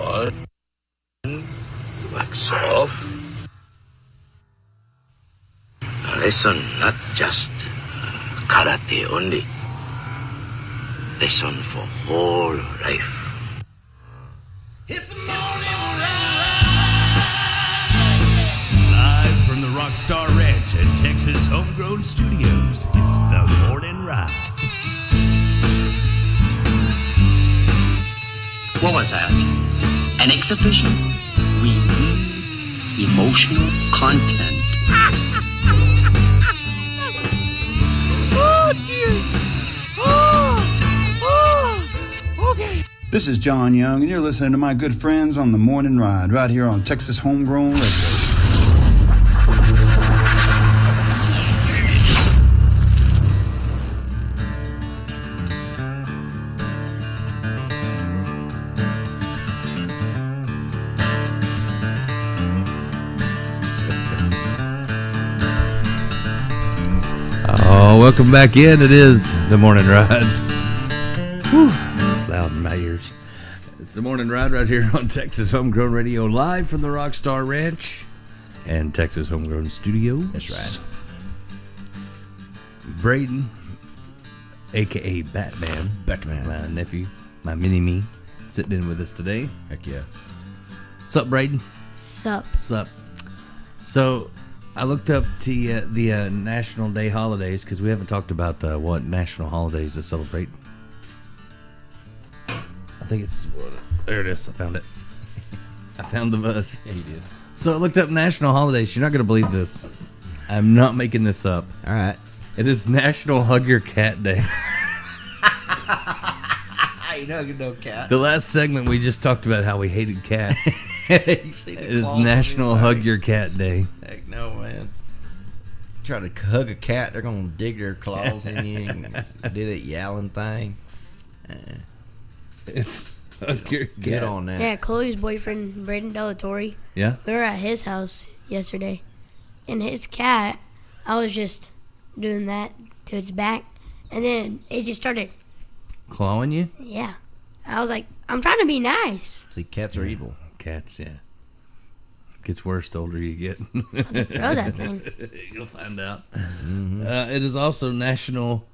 on, wax off. A lesson not just karate only. Lesson for whole life. It's the morning ride. Live from the Rockstar Ranch at Texas Homegrown Studios, it's the morning ride. What was that? An exhibition? We need emotional content. Oh, jeez. Okay. This is John Young, and you're listening to my good friends on the Morning Ride, right here on Texas Homegrown Radio. Oh, welcome back in. It is the Morning Ride. Whew, it's loud in my ears. It's the Morning Ride right here on Texas Homegrown Radio, live from the Rockstar Ranch and Texas Homegrown Studios. That's right. Braden, a.k.a. Batman, my nephew, my mini-me, sitting in with us today. Heck yeah. Sup, Braden? Sup. Sup. So, I looked up the National Day holidays because we haven't talked about what national holidays to celebrate. I think it's... There it is. I found it. I found the buzz. Yeah, you did. So I looked up national holidays. You're not going to believe this. I'm not making this up. All right. It is National Hug Your Cat Day. You know, no cat. The last segment we just talked about how we hated cats. You see the It is claws on National me? Hug Your Cat Day. Heck no, man. Try to hug a cat, they're gonna dig their claws in you and do that yowling thing. It's Hug Your Cat. Get on that. Yeah, Chloe's boyfriend, Braden Delatorre, Yeah? we were at his house yesterday. And his cat, I was just doing that to its back. And then it just started, Clawing you? yeah. I was like, I'm trying to be nice. See, cats are evil. Cats, yeah. Gets worse the older you get. Throw that thing. You'll find out. It is also National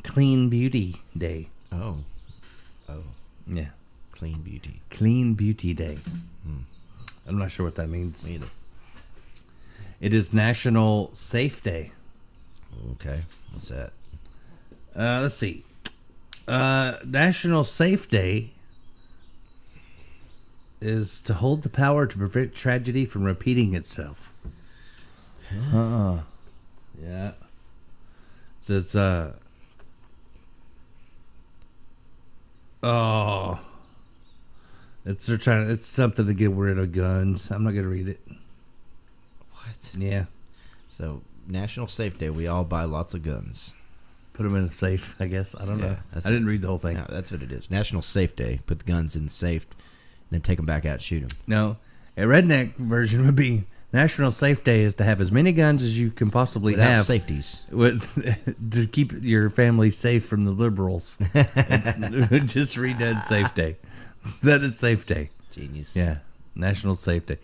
Clean Beauty Day. Oh, Yeah. clean beauty. Clean Beauty Day. I'm not sure what that means. Me either. It is National Safe Day. Okay, what's that? Let's see. National Safe Day is to hold the power to prevent tragedy from repeating itself. Yeah. So it's it's something to get rid of guns. I'm not gonna read it. What? Yeah. So, National Safe Day, we all buy lots of guns. Put them in a safe, I guess. I don't know. I that's didn't read the whole thing. No, that's what it is. National Safe Day. Put the guns in the safe, then take them back out, shoot them. No. A redneck version would be National Safe Day is to have as many guns as you can possibly Without have safeties. to keep your family safe from the liberals. Just read that Safe Day. That is Safe Day. Genius. Yeah. National Safe Day.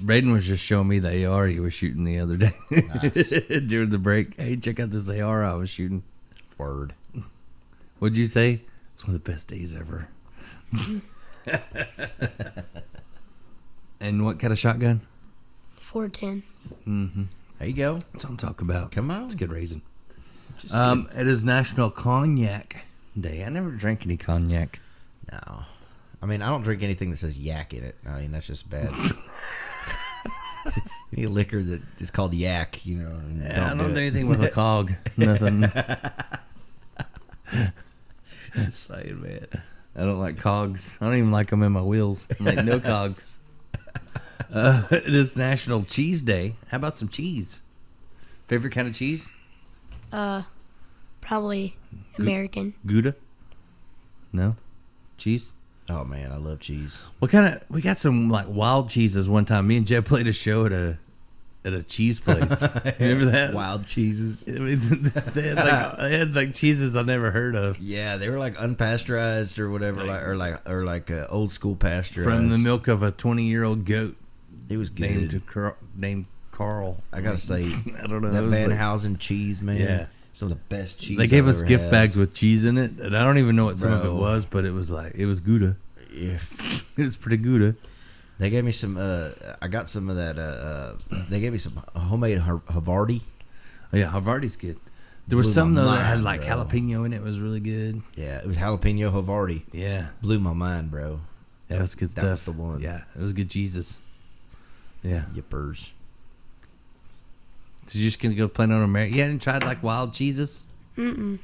Braden was just showing me the AR he was shooting the other day. Nice. During the break. Hey, check out this AR I was shooting. Word. What'd you say? It's one of the best days ever. And what kind of shotgun? 410. There you go. That's what I'm talking about. Come on. It's a good reason. It is National Cognac Day. I never drank any cognac. No. I mean, I don't drink anything that says yak in it. I mean, that's just bad. Any liquor that is called yak, you know. I don't do anything with a cog. Nothing. Just saying, man. I don't like cogs. I don't even like them in my wheels. I'm like, no cogs. It is National Cheese Day. How about some cheese? Favorite kind of cheese? Probably American. Gouda? No? Cheese? Oh, man, I love cheese. What kind of... We got some, like, wild cheeses one time. Me and Jeb played a show at at a cheese place. Remember that? Wild cheeses. I mean, they had like cheeses I never heard of. Yeah, they were like unpasteurized or whatever, or like old school pasteurized. From the milk of a 20-year-old goat It was good. named Carl. I gotta say, I don't know. that it was Van like- Housen cheese, man. Yeah. Some of the best cheese. They gave I've us ever gift had. bags with cheese in it, and I don't even know what some of it Bro. was, but it was Gouda. Yeah. It was pretty Gouda. They gave me some. I got some of that. They gave me some homemade Havarti. Oh, yeah, Havarti's good. There was Blew some my though that had mind, like bro. jalapeno in it. It was really good. Yeah, it was jalapeno Havarti. Yeah, Blew my mind, bro. yeah, it was good That stuff. was the one. Yeah, it was good Jesus. Yeah. Yippers. So you're just gonna go play on America? You hadn't tried like wild cheeses? Mm-mm.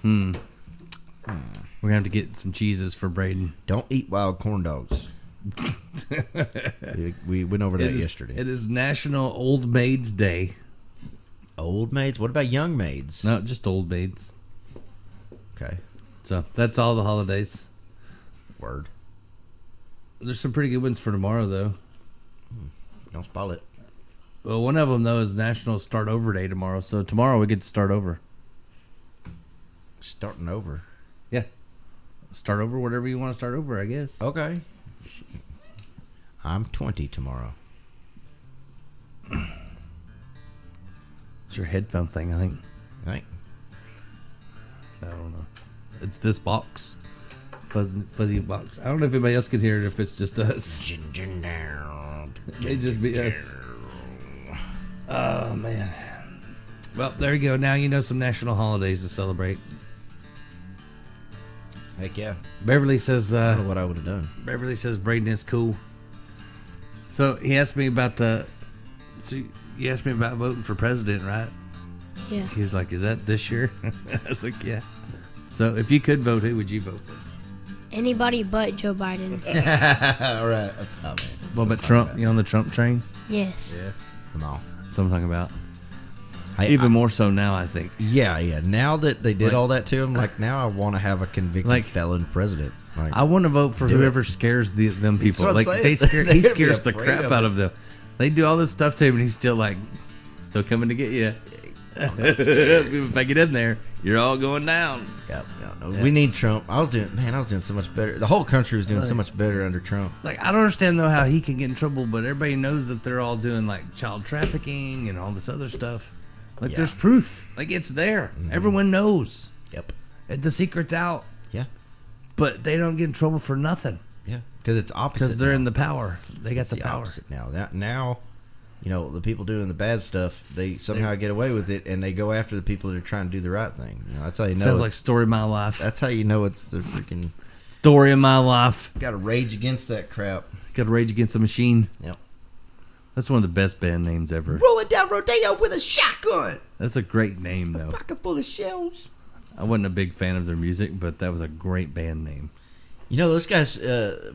We're gonna have to get some cheeses for Braden. Don't eat wild corn dogs. we went over that yesterday. It is National Old Maids Day. Old maids? What about young maids? No, just old maids. Okay. So that's all the holidays. Word. There's some pretty good ones for tomorrow though. Don't spoil it. Well, one of them though is National Start Over Day tomorrow. So tomorrow we get to start over. Starting over. Yeah. Start over whatever you want to start over, I guess. Okay. I'm 20 tomorrow. It's your headphone thing, I think. Right? I don't know. It's this box. Fuzzy box. I don't know if anybody else can hear it, if it's just us. It may just be us. Oh, man. Well, there you go. Now you know some national holidays to celebrate. Heck yeah. Beverly says, I don't know what I would have done. Beverly says Braden is cool. So he asked me about so you asked me about voting for president, right? Yeah. He was like, "Is that this year?" I was like, "Yeah." So if you could vote, who would you vote for? Anybody but Joe Biden. All right. Oh, man. What about Trump? You on the Trump train? Yes. Yeah. Come on. That's what I'm talking about. Hey, Even more so now, I think. Yeah. Now that they did Like- all that to him, like now I want to have a convicted Like- felon president. Like, I want to vote for Do whoever scares them people. what I'm Like saying. he They're gonna be scares the afraid crap of out it. of them. They do all this stuff to him, and he's still coming to get you. If I get in there, you're all going down. yeah, no. We need Trump. I was doing so much better. The whole country was doing so much better under Trump. Like, I don't understand though how he can get in trouble, but everybody knows that they're all doing like child trafficking and all this other stuff. Like, Yeah. there's proof. Like, it's there. Everyone knows. Yep. The secret's out, Yeah. but they don't get in trouble for nothing Yeah. Because it's opposite. because they're now. in the power. They got It's the power. opposite now. Now, you know, the people doing the bad stuff, they somehow get away with it, and they go after the people that are trying to do the right thing. You know, that's how you know. Sounds like it's- story of my life. that's how you know it's the freaking. Story of my life. Got to rage against that crap. Got to Rage Against the Machine. Yep. That's one of the best band names ever. Rolling down Rodeo with a shotgun, That's a great name, though. pocket full of shells. I wasn't a big fan of their music, but that was a great band name. You know, those guys,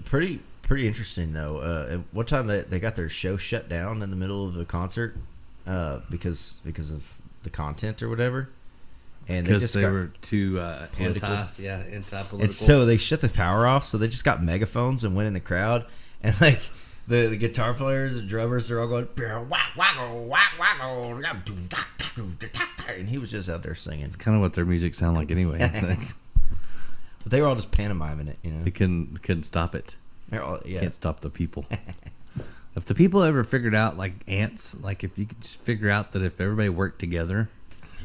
pretty interesting though. At one time they got their show shut down in the middle of a concert because of the content or whatever, and Because they got, were too political. anti-political. And so they shut the power off, so they just got megaphones and went in the crowd, and like the guitar players and drummers are all going, and he was just out there singing. It's kind of what their music sound like anyway. I think. But they were all just pantomiming it, you know. They couldn't stop it. They're all- yeah. Can't stop the people. If the people ever figured out, like ants, like if you could just figure out that if everybody worked together,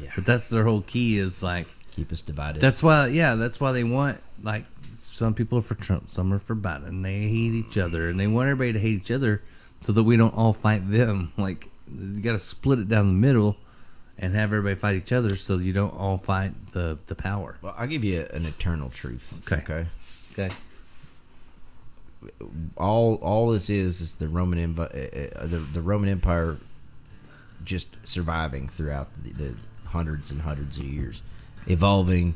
Yeah. but that's their whole key is like, Keep us divided. that's why they want, like, some people are for Trump, some are for Biden. They hate each other, and they want everybody to hate each other so that we don't all fight them. Like, you got to split it down the middle and have everybody fight each other so you don't all fight the power. Well, I'll give you an eternal truth. Okay. Okay. All this is the Roman Empire, the Roman Empire, just surviving throughout the hundreds and hundreds of years, evolving.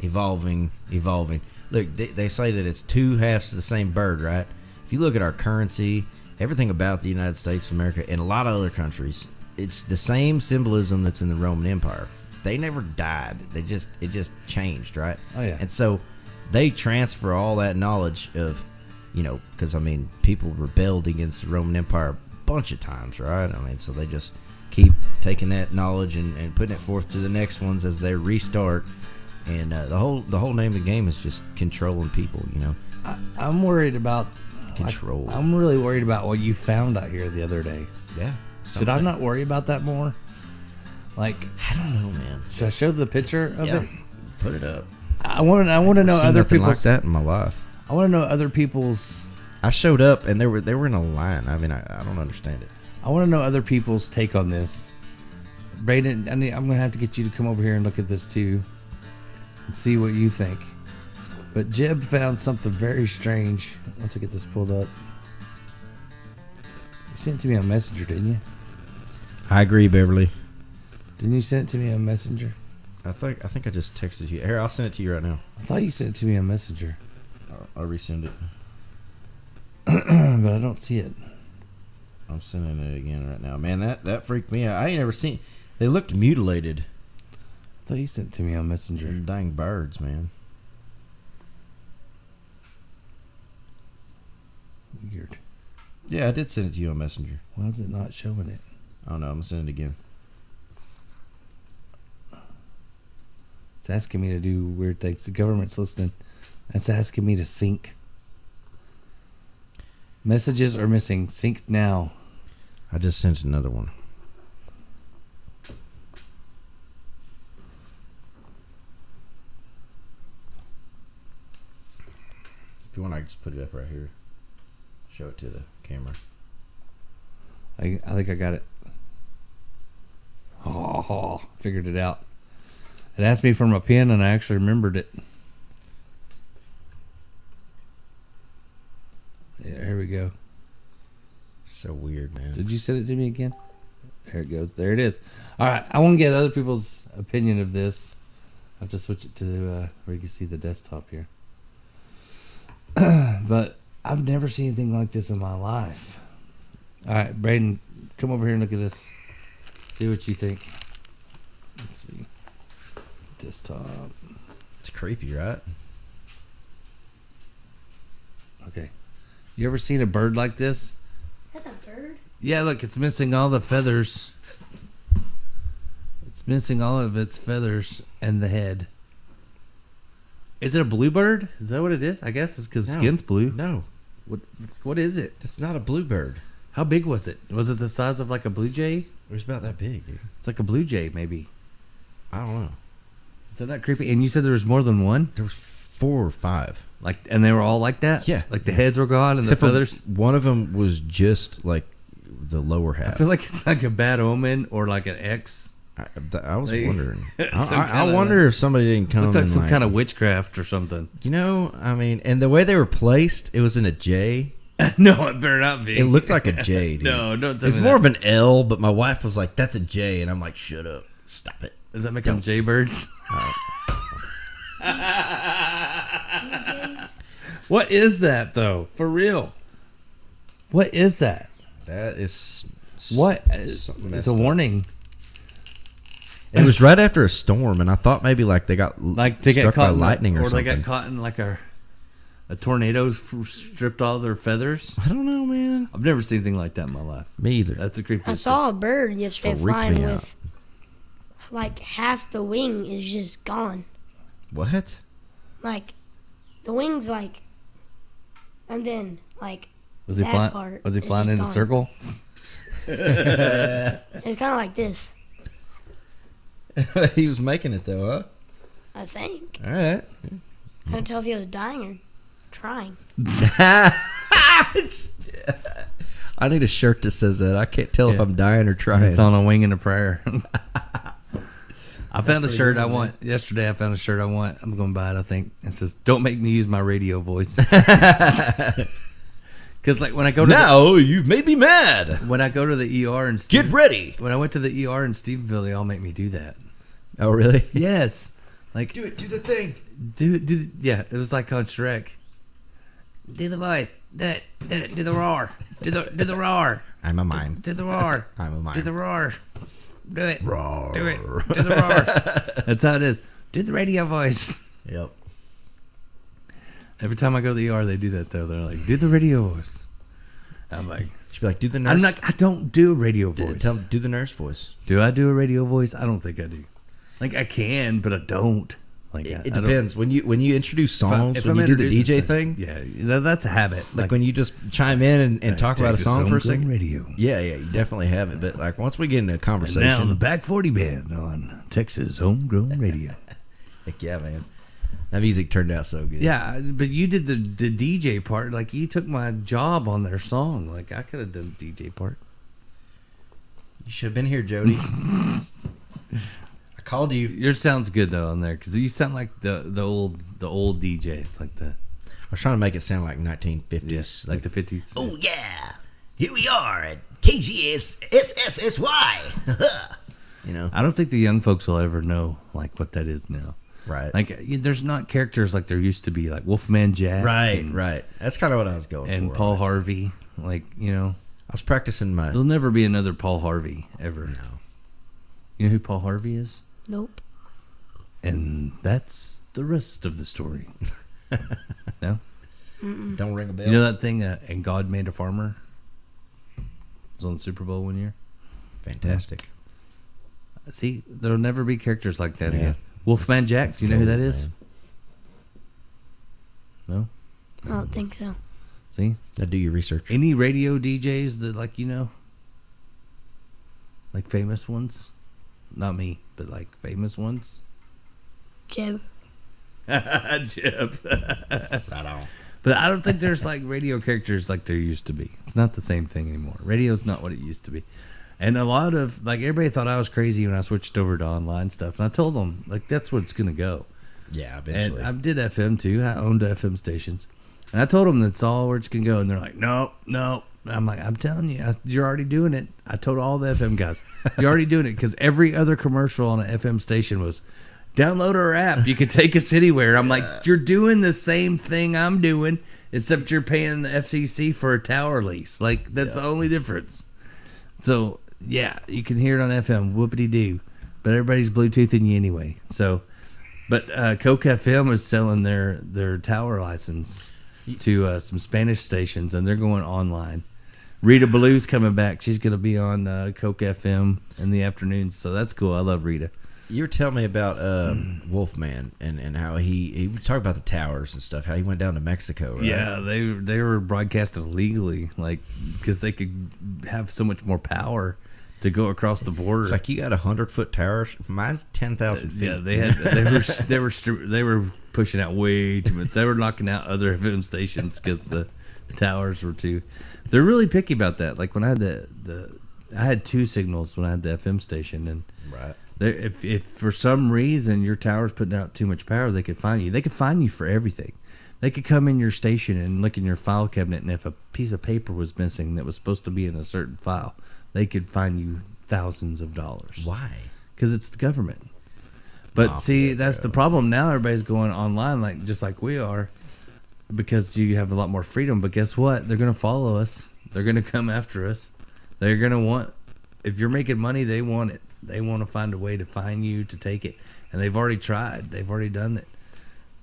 Look, they say that it's two halves of the same bird, right? If you look at our currency, everything about the United States of America and a lot of other countries, it's the same symbolism that's in the Roman Empire. They never died. It just changed, right? Oh, yeah. And so they transfer all that knowledge of, you know, because I mean, people rebelled against the Roman Empire bunch of times, right? I mean, so they just keep taking that knowledge and putting it forth to the next ones as they restart. And the whole name of the game is just controlling people, you know. I'm worried about Control. I'm really worried about what you found out here the other day. Yeah. Should I not worry about that more? Like, I don't know, man. should I show the picture of it? Put it up. I want to know Seen other nothing like people's. that in my life. I want to know other people's. I showed up and they were in a line. I mean, I don't understand it. I want to know other people's take on this. Braden, I'm gonna have to get you to come over here and look at this too, and see what you think. But Jeb found something very strange. Once I get this pulled up, you sent it to me on Messenger, didn't you? I agree, Beverly. Didn't you send it to me on Messenger? I think I just texted you. Here, I'll send it to you right now. I thought you sent it to me on Messenger, I'll resend it. but I don't see it. I'm sending it again right now. Man, that freaked me out. I ain't never seen. They looked mutilated. I thought you sent it to me on Messenger. They're dang birds, man. Weird. Yeah, I did send it to you on Messenger. Why is it not showing it? I don't know. I'm gonna send it again. It's asking me to do weird things. The government's listening. It's asking me to sync. Messages are missing. Sync now. I just sent another one. If you want, I can just put it up right here. Show it to the camera. I think I got it. Oh, figured it out. It asked me for my pin, and I actually remembered it. Yeah, here we go. So weird, man. Did you send it to me again? There it goes. There it is. All right. I want to get other people's opinion of this. I have to switch it to where you can see the desktop here. But I've never seen anything like this in my life. All right, Braden, come over here and look at this. See what you think. Let's see. Desktop. It's creepy, right? Okay. You ever seen a bird like this? That's a bird? Yeah, look, it's missing all the feathers. It's missing all of its feathers and the head. Is it a bluebird? Is that what it is? I guess it's because the skin's blue. No. What is it? It's not a bluebird. How big was it? Was it the size of like a blue jay? It was about that big, dude. It's like a blue jay, maybe. I don't know. Is that not creepy? And you said there was more than one? There was 4 or 5. Like, and they were all like that? Yeah. Like the heads were gone and Except the feathers? one of them was just like the lower half. I feel like it's like a bad omen or like an X. I was Like, wondering. some I kinda- wonder if somebody didn't come. Looked like and, some kind of witchcraft or something. You know, I mean, and the way they were placed, it was in a J. No, it better not be. It looked like a J, dude. No, don't tell It's me more that. of an L, but my wife was like, "That's a J," and I'm like, "Shut up, stop it." Does that make them jaybirds? What is that, though? For real? What is that? That is What? something It's messed a up. warning. It was right after a storm, and I thought maybe like they got Like they struck got caught by in lightning or they something. got caught in like a tornado stripped all their feathers. I don't know, man. I've never seen anything like that in my life. Me either. That's a creepy. I saw a bird yesterday Freaked flying me out. with like half the wing is just gone. What? Like the wings like and then like Was he that flying? part Was he is flying just in a gone. circle? It's kinda like this, He was making it though, I think. huh? All right. I couldn't tell if he was dying or trying. I need a shirt that says that. I can't tell if I'm dying or trying. It's on a wing and a prayer. I found a shirt I want yesterday. I found a shirt I want. I'm going to buy it. I think it says, "Don't make me use my radio voice." Because like when I go to Now you've made me mad. when I go to the ER and Get ready. when I went to the ER in Stephenville, they all make me do that. Oh, really? Yes, like Do it. Do the thing. do yeah. It was like on Shrek. Do the voice. Do the roar. Do the roar. I'm a mime. Do the roar. I'm a mime. Do the roar. Do it. Roar. Do it. Do the roar. That's how it is. Do the radio voice. Yep. Every time I go to the ER, they do that though. They're like, do the radio voice. I'm like, She'd be like, do the nurse. I don't do a radio voice. Do the nurse voice. Do I do a radio voice? I don't think I do. Like I can, but I don't. Like It depends. When you introduce songs, if when I'm you do the introducing DJ thing, yeah, that's a habit. like when you just chime in and talk about a Texas song for a Homegrown second. Radio. Yeah, you definitely have it. But like once we get into a And conversation, now the Back 40 Band on Texas Homegrown Radio. heck yeah, man, that music turned out so good. Yeah, but you did the DJ part. Like you took my job on their song. Like I could have done the DJ part. You should have been here, Jody. I called you. Yours sounds good though on there because you sound like the old DJs, like the I was trying to make it sound like 1950s, like the 50s. Oh yeah, here we are at KGS SSSY. you know, I don't think the young folks will ever know like what that is now. right? Like there's not characters like there used to be, like Wolfman Jack, and, right. That's kind of what I was going and for. Paul Harvey. Like I was practicing my. there'll never be another Paul Harvey ever. No. You know who Paul Harvey is? Nope. And that's the rest of the story. No? Don't ring a bell. You know that thing, And God Made a Farmer? It was on the Super Bowl one year. Fantastic. See, there'll never be characters like that Yeah. again. Wolfman Jack, do you know who that gold, is? man. No? I don't think so. See? Now do your research. Any radio DJs that, like, like famous ones? Not me, but like famous ones? Jeb. Jeb. Right on. But I don't think there's like radio characters like there used to be. It's not the same thing anymore. Radio's not what it used to be. And a lot of, like, everybody thought I was crazy when I switched over to online stuff. And I told them, like, that's what it's going to go. Yeah, And eventually. I did FM too. I owned FM stations. And I told them that's all where it's going to go. And they're like, no. I'm like, I'm telling you, you're already doing it. I told all the FM guys, you're already doing it. Because every other commercial on an FM station was, download our app. You can take us anywhere. I'm like, you're doing the same thing I'm doing, except you're paying the FCC for a tower lease. Like, that's the only difference. So, yeah, you can hear it on FM. Whoopity-doo. But everybody's Bluetoothing you anyway. So, but Coke FM is selling their tower license to some Spanish stations, and they're going online. Rita Blue's coming back. She's going to be on Coke FM in the afternoons, so that's cool. I love Rita. You were telling me about Wolfman and how he was talking about the towers and stuff, how he went down to Mexico, right? Yeah, they were broadcasting illegally, like, because they could have so much more power to go across the border. It's like, you got 100-foot tower. Mine's 10,000 feet. Yeah, they were pushing out way too much. They were knocking out other FM stations because the towers were too. They're really picky about that. Like when I had I had 2 signals when I had the FM station, and Right. if for some reason your tower's putting out too much power, they could find you. They could find you for everything. They could come in your station and look in your file cabinet, and if a piece of paper was missing that was supposed to be in a certain file, they could fine you thousands of dollars. Why? Because it's the government. But see, that's the problem now. Everybody's going online, like just like we are, because you have a lot more freedom. But guess what? They're going to follow us. They're going to come after us. They're going to want, if you're making money, they want it. They want to find a way to find you, to take it. And they've already tried. They've already done it.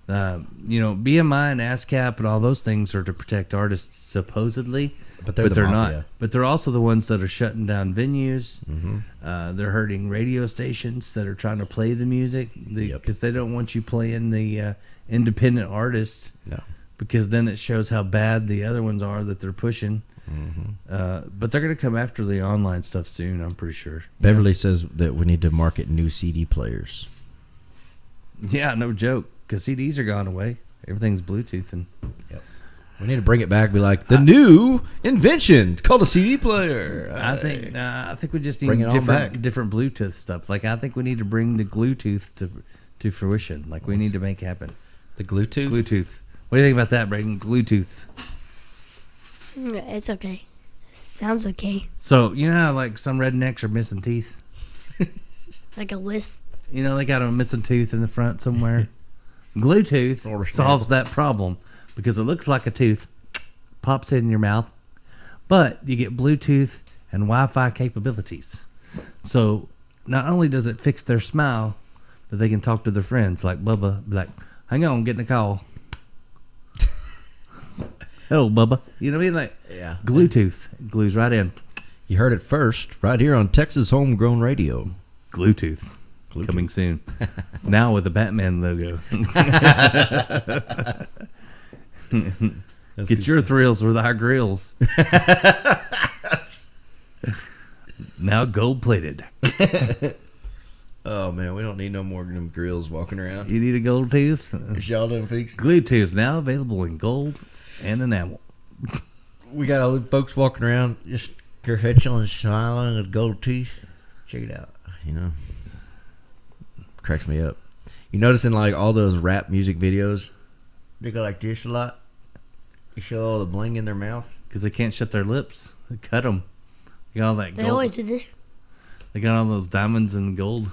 BMI and ASCAP and all those things are to protect artists, supposedly. But they're the not. mafia. But they're also the ones that are shutting down venues. Mm-hmm. They're hurting radio stations that are trying to play the music because they don't want you playing the independent artists. No. Because then it shows how bad the other ones are that they're pushing. Mm-hmm. But they're going to come after the online stuff soon, I'm pretty sure. Beverly says that we need to market new CD players. Yeah, no joke. Because CDs are gone away. Everything's Bluetooth. And Yep. We need to bring it back. Be like the new invention. It's called a CD player. I think we just need Bring it on back. different Bluetooth stuff. Like I think we need to bring the Bluetooth to fruition. Like we need to make happen. The Bluetooth. Bluetooth. What do you think about that, Braden? Bluetooth. It's okay. Sounds okay. So you know how like some rednecks are missing teeth. Like a list. You know they got a missing tooth in the front somewhere. Bluetooth solves that problem because it looks like a tooth, pops in your mouth, but you get Bluetooth and Wi-Fi capabilities. So not only does it fix their smile, but they can talk to their friends. Like Bubba, be like, hang on, I'm getting a call. Hello, Bubba. You know what I mean? Like Yeah. Bluetooth. It glues right in. You heard it first, right here on Texas Homegrown Radio. Bluetooth. Coming soon. Now with the Batman logo. Get your thrills with our grills. Now gold plated. Oh man, we don't need no more of them grills walking around. You need a gold tooth? Is y'all done fixed? Bluetooth now available in gold and enamel. We got all the folks walking around just perpetual and smiling with gold teeth. Check it out. You know, cracks me up. You notice in like all those rap music videos, they go like this a lot. They show all the bling in their mouth because they can't shut their lips. They cut them. They got all that They gold. always do this. They got all those diamonds and gold.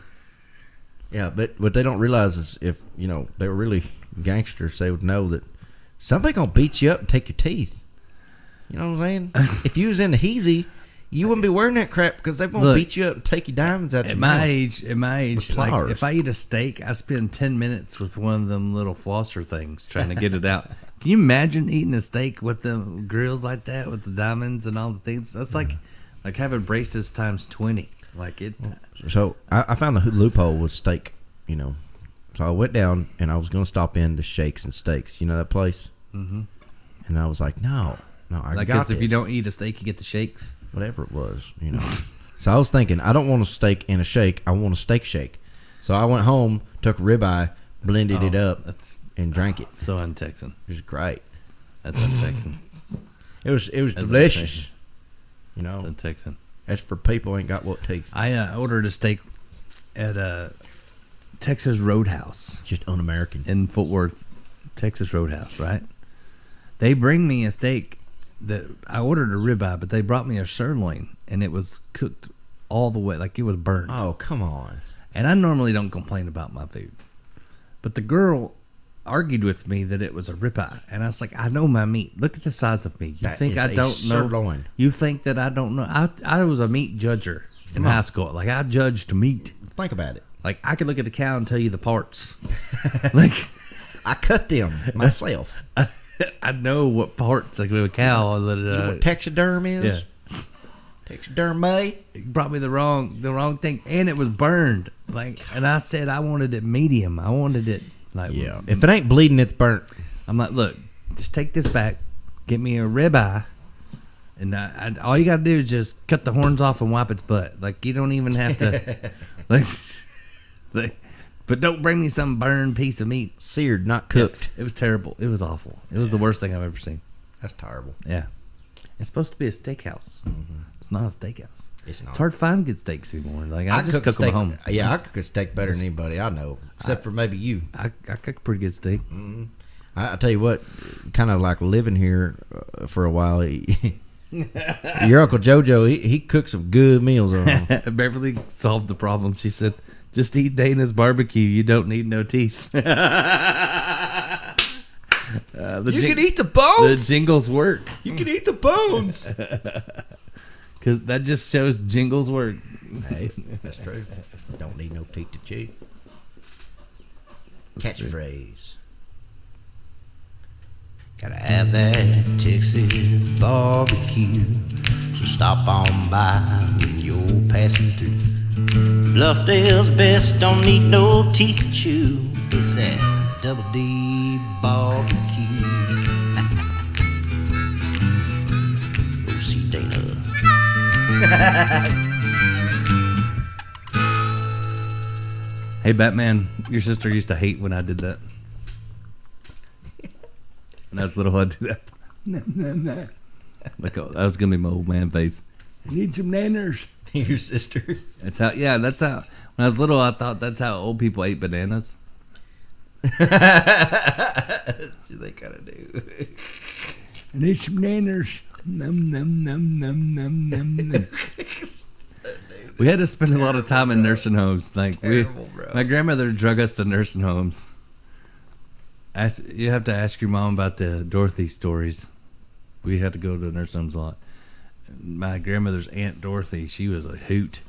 Yeah, but what they don't realize is if, you know, they were really gangsters, they would know that somebody gonna beat you up and take your teeth. You know what I'm saying? If you was in the heezy, you wouldn't be wearing that crap because they're gonna beat you up and take your diamonds out your mouth. At my age, With like, pliers. if I eat a steak, I spend 10 minutes with one of them little flosser things trying to get it out. Can you imagine eating a steak with the grills like that, with the diamonds and all the things? That's like having braces times 20. Like it. So I found the loophole with steak, you know. So I went down and I was going to stop in to Shakes and Steaks. You know that place? Mm-hmm. And I was like, no, I Like, got because if this. you don't eat a steak, you get the shakes. Whatever it was, you know. So I was thinking, I don't want a steak and a shake. I want a steak shake. So I went home, took a ribeye, blended it up, and drank it. So un-Texan. It was great. That's un-Texan. It was That's delicious. You know, That's un-Texan. that's for people who ain't got what teeth. I ordered a steak at Texas Roadhouse. Just un-American. In Fort Worth, Texas Roadhouse, right? They bring me a steak that I ordered a ribeye, but they brought me a sirloin, and it was cooked all the way, like it was burned. Oh, come on. And I normally don't complain about my food, but the girl argued with me that it was a ribeye, and I was like, I know my meat. Look at the size of me. You That think is I a don't know? sirloin. You think that I don't know? I was a meat judger in high school. Like, I judged meat. Think about it. Like, I could look at a cow and tell you the parts. Like, I cut them myself. I know what parts like a cow that You know what taxiderm is? yeah. Taxiderm May? It brought me the wrong thing, and it was burned. Like, and I said I wanted it medium. I wanted it like Yeah. If it ain't bleeding, it's burnt. I'm like, look, just take this back, get me a ribeye, and all you got to do is just cut the horns off and wipe its butt. Like, you don't even have to, like, but don't bring me some burned piece of meat. Seared, not cooked. It was terrible. It was awful. It was the worst thing I've ever seen. That's terrible. Yeah. It's supposed to be a steakhouse. It's not a steakhouse. It's not. It's hard to find good steaks anymore. Like, I just cook steak, them at home. Yeah, I cook a steak better than anybody I know, except for maybe you. I cook a pretty good steak. I tell you what, kind of like living here for a while. Your Uncle JoJo, he cooks some good meals on him. Beverly solved the problem. She said, just eat Dana's barbecue. You don't need no teeth. You can eat the bones. The jingles work. You can eat the bones. Because that just shows jingles work. Hey, that's true. Don't need no teeth to chew. Catchphrase. Gotta have that Texas barbecue. So stop on by when you're passing through. Bluffdale's best, don't need no teeth to chew. It's that Double D barbecue. Go see Dana. Hey, Batman, your sister used to hate when I did that. When I was little, I'd do that. Like, oh, that was going to be my old man face. I need some nanners. Your sister. That's how, when I was little, I thought that's how old people ate bananas. That's what they gotta do. I need some nanners. Num, num, num, num, num, num, num. We had to spend a lot of time in nursing homes. Like, Terrible, bro. My grandmother drug us to nursing homes. You have to ask your mom about the Dorothy stories. We had to go to nursing homes a lot. My grandmother's Aunt Dorothy, she was a hoot.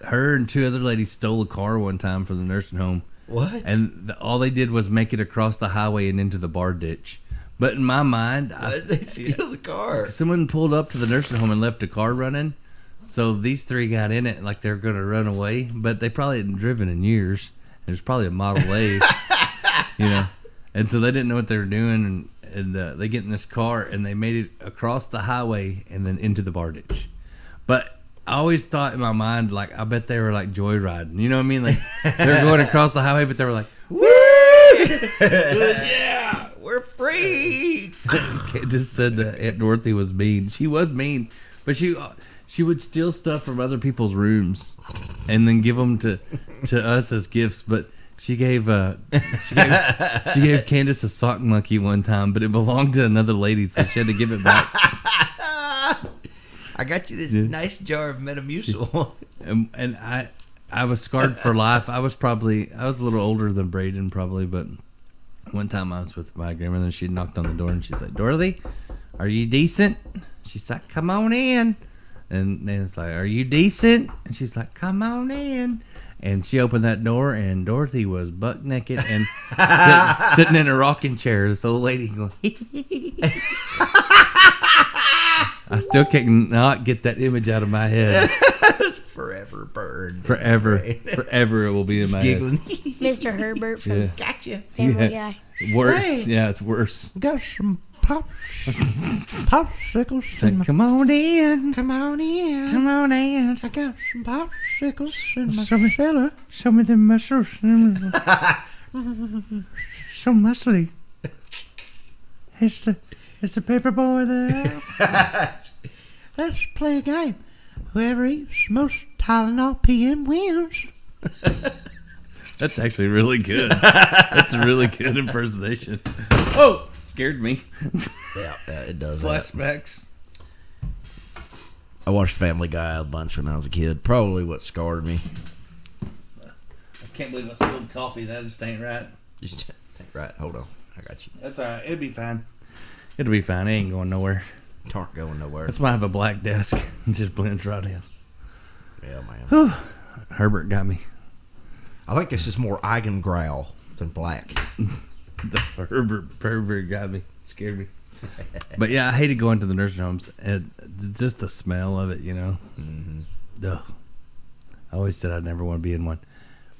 Her and two other ladies stole a car one time from the nursing home. What? And all they did was make it across the highway and into the bar ditch. But in my mind, They steal the car. someone pulled up to the nursing home and left a car running. So these three got in it like they're going to run away, but they probably hadn't driven in years. There's probably a Model A, you know, and so they didn't know what they were doing, and they get in this car and they made it across the highway and then into the bar ditch. But I always thought in my mind, like, I bet they were like joyriding, you know what I mean? Like they're going across the highway, but they were like, woo! Yeah, we're free. Kate just said that Aunt Dorothy was mean. She was mean, but she would steal stuff from other people's rooms and then give them to us as gifts. But she gave Candace a sock monkey one time, but it belonged to another lady, so she had to give it back. I got you this nice jar of Metamucil. And I was scarred for life. I was a little older than Braden probably, but one time I was with my grandmother and she knocked on the door and she's like, Dorothy, are you decent? She's like, come on in. And Nana's like, are you decent? And she's like, come on in. And she opened that door and Dorothy was buck naked and sitting in a rocking chair. This old lady going, I still can't not get that image out of my head. Forever burned. Forever it will be in my giggling. head. Mr. Herbert from Gotcha. Family Guy. Worse. Hey. Yeah, it's worse. Got some popsicles. Say, come on in. Come on in. Come on in. I got some popsicles in my cellar. Show me the muscles. So muscly. It's the paper boy there. Let's play a game. Whoever eats most Tylenol PM wins. That's actually really good. That's a really good impersonation. Oh, scared me. Yeah, it does. Flashbacks. I watched Family Guy a bunch when I was a kid. Probably what scarred me. I can't believe I spilled coffee. That just ain't right. Right, hold on. I got you. That's all right. It'll be fine. It'll be fine. It ain't going nowhere. Aren't going nowhere. That's why I have a black desk. It just blends right in. Yeah, man. Whew. Herbert got me. I think it's just more Eigengrowl than black. The Herbert got me. Scared me. But yeah, I hated going to the nursing homes. And just the smell of it, you know. Mm-hmm. Ugh. I always said I'd never want to be in one.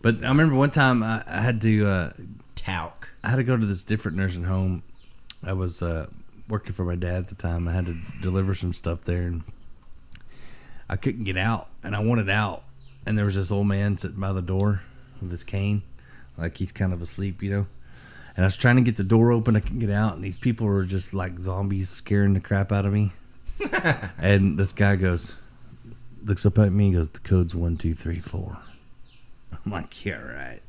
But I remember one time I had to... Talc. I had to go to this different nursing home. I was working for my dad at the time. I had to deliver some stuff there, and I couldn't get out, and I wanted out. And there was this old man sitting by the door with his cane, like he's kind of asleep, you know. And I was trying to get the door open. I couldn't get out, and these people were just like zombies scaring the crap out of me. And this guy looks up at me and goes, the code's 1, 2, 3, 4. I'm like, yeah, right.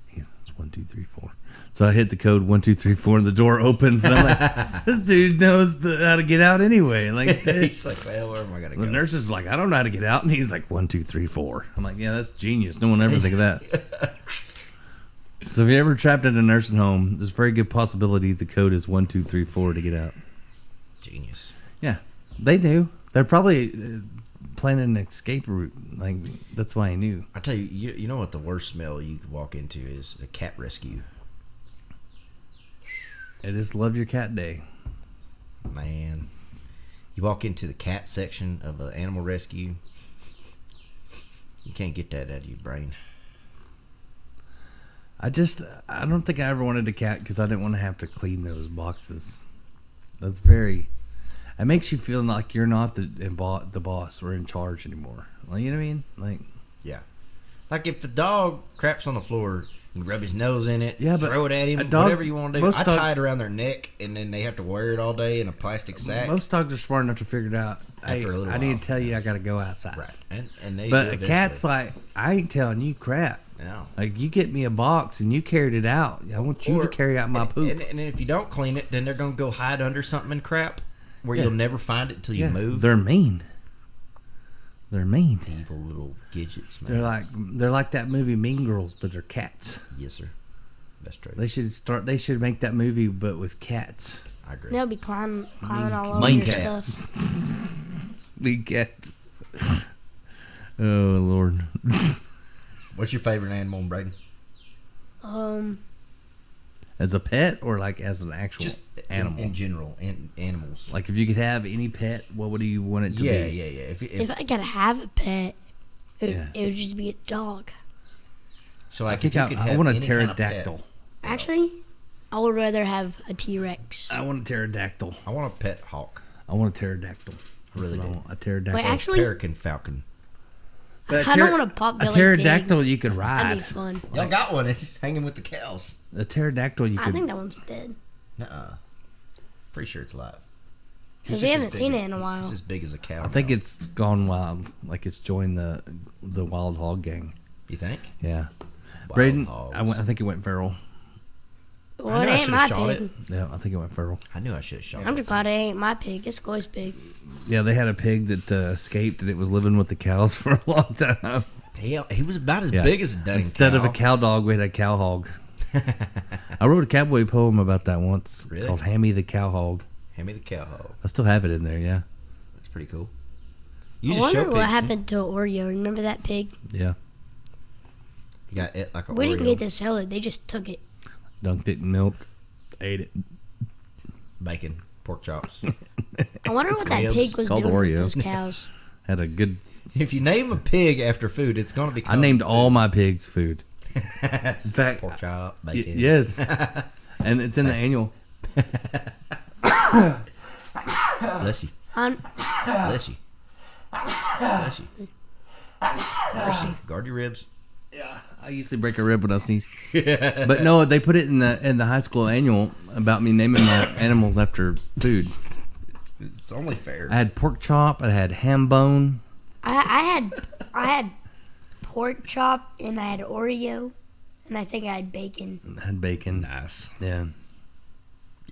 He goes, it's 1, 2, 3, 4. So I hit the code 1, 2, 3, 4, and the door opens, and I'm like, this dude knows how to get out anyway. Like, He's like, well, where am I gonna go? the nurse is like, I don't know how to get out, and he's like, 1, 2, 3, 4. I'm like, yeah, that's genius. No one ever think of that. So if you're ever trapped in a nursing home, there's a very good possibility the code is 1, 2, 3, 4 to get out. Genius. Yeah, they knew. They're probably planning an escape route. Like, that's why he knew. I tell you, you know what the worst smell you could walk into is? A cat rescue. It is Love Your Cat Day. Man, you walk into the cat section of an animal rescue, you can't get that out of your brain. I don't think I ever wanted a cat because I didn't want to have to clean those boxes. It makes you feel like you're not the boss or in charge anymore. Like, you know what I mean? Like, Yeah. Like if the dog craps on the floor, you rub his nose in it, Yeah, but throw it at him, a dog- whatever you want to do. most I dog- tie it around their neck, and then they have to wear it all day in a plastic sack. most dogs are smart enough to figure it out. Hey, After a little I need while. to tell you I got to go outside. Right. And they But do a eventually. cat's like, I ain't telling you crap. No. Like, you get me a box and you carried it out. I want you to carry out my poop. And if you don't clean it, then they're going to go hide under something and crap where Yeah. you'll never find it until you move. They're mean. They're mean. evil little gadgets, man. They're like that movie Mean Girls, but they're cats. Yes, sir. That's true. They should make that movie, but with cats. I agree. They'll be climbing all over Mean your cats. stuff. Mean cats. Oh Lord. What's your favorite animal, Braden? As a pet or like as an actual Just animal? in general, animals. Like if you could have any pet, what would you want it to Yeah. be? If If I could have a pet, Yeah. it would just be a dog. so, I like, think if you could I have want a any kind of pet, pterodactyl. Actually, I would rather have a T-Rex. I want a pterodactyl. I want a pet hawk. I want a pterodactyl. Really That's what I do. want, a pterodactyl. Wait, actually, Peregrine falcon. But I don't want a pot A belly pterodactyl pig. you could That'd be ride. fun. Y'all got one. It's hanging with the cows. A pterodactyl you I could. think that one's dead. Nuh-uh. Pretty sure it's alive. Because It's we just haven't as big seen as- it in a while. It's as big as a cow. I think now. it's gone wild. Like it's joined the wild hog gang. You think? Yeah. Wild Braden, hogs. I think it went feral. Well, I it knew I ain't should've my shot pig. it. Yeah, I think it went feral. I knew I should have shot I'm it. just glad it ain't my pig. It's Chloe's pig. Yeah, they had a pig that escaped and it was living with the cows for a long time. He was about as Yeah. big as a dang Instead of a cow. cow dog, we had a cow hog. I wrote a cowboy poem about that once Really? called Hammy the Cow Hog. Hand me the cow hog. I still have it in there, yeah. That's pretty cool. I You just wonder show what pigs. happened to Oreo. Remember that pig? Yeah. You got it like a We didn't Oreo. get to sell it. They just took it. Dunked it in milk, ate it. Bacon, pork chops. I wonder what that clams. pig It's was called doing Oreo. with those cows. Had a good. If you name a pig after food, it's gonna be. I named all my pigs food. In fact, pork chop, y- bacon. yes. And it's in the annual. Bless you. Bless you. Bless you. Bless you. Guard your ribs. I usually break a rib when I sneeze. But no, they put it in the high school annual about me naming my animals after food. It's only fair. I had pork chop. I had ham bone. I had pork chop and I had Oreo and I think I had bacon. I had bacon. Nice. Yeah.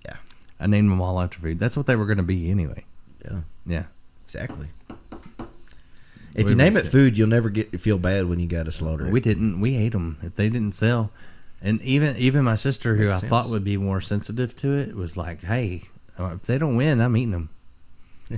Yeah. I named them all after food. That's what they were going to be anyway. Yeah. Yeah. Exactly. If you name it food, you'll never feel bad when you got to slaughter it. We didn't. We ate them. If they didn't sell, and even my sister, who Makes I sense. thought would be more sensitive to it, was like, "Hey, if they don't win, I'm eating them."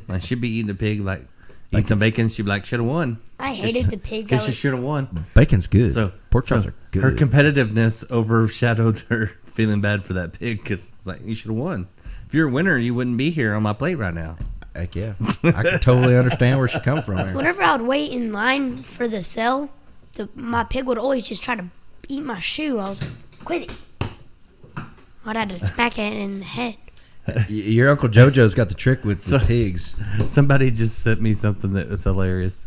Like she'd be eating a pig, like eat some bacon. She'd be like, "Should have won." I hated the pig that Guess you was. should have won. Bacon's good. So pork chops are good. Her competitiveness overshadowed her feeling bad for that pig because it's like you should have won. If you're a winner, you wouldn't be here on my plate right now. Heck yeah. I can totally understand where she come from there. Whenever I would wait in line for the sell, my pig would always just try to eat my shoe. I was like, quit it. I'd have to smack it in the head. Your Uncle JoJo's got the trick with the pigs. Somebody just sent me something that was hilarious.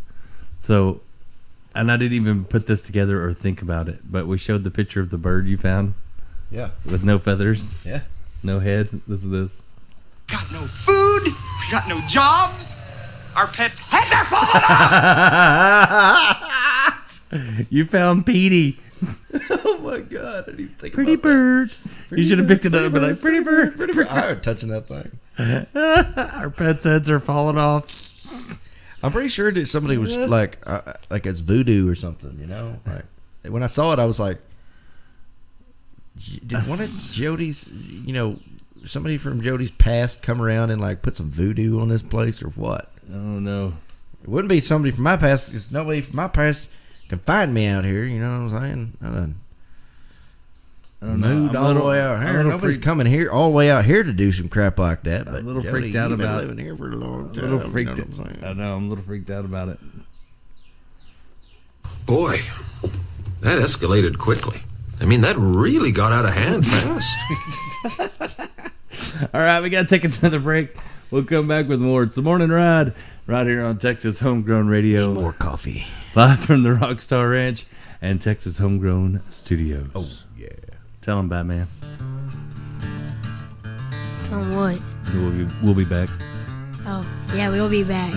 So, and I didn't even put this together or think about it, but we showed the picture of the bird you found Yeah. with no feathers, Yeah. no head. This is this. Got no food, we got no jobs, our pet heads are falling off! You found Petey. Oh my God. I didn't even think Pretty about bird. You should have picked it up and been like, pretty bird. that. I heard touching that thing. Our pets' heads are falling off. I'm pretty sure that somebody was like it's voodoo or something, you know? Like when I saw it, I was like, did one of Jody's, somebody from Jody's past come around and like put some voodoo on this place or what? Oh, no. It wouldn't be somebody from my past because nobody from my past can find me out here. You know what I'm saying? I done moved all the way out here. Nobody's coming here all the way out here to do some crap like that. But a little Jody, freaked out you've been about living here for a long A time. little freaked. You know what I'm saying? I know. I'm a little freaked out about it. Boy, that escalated quickly. I mean, that really got out of hand fast. All right, we got to take another break. We'll come back with more. It's the Morning Ride right here on Texas Homegrown Radio. More coffee. Live from the Rockstar Ranch and Texas Homegrown Studios. Oh, yeah. Tell them, Batman. On what? We'll be back. Oh, yeah, we'll be back.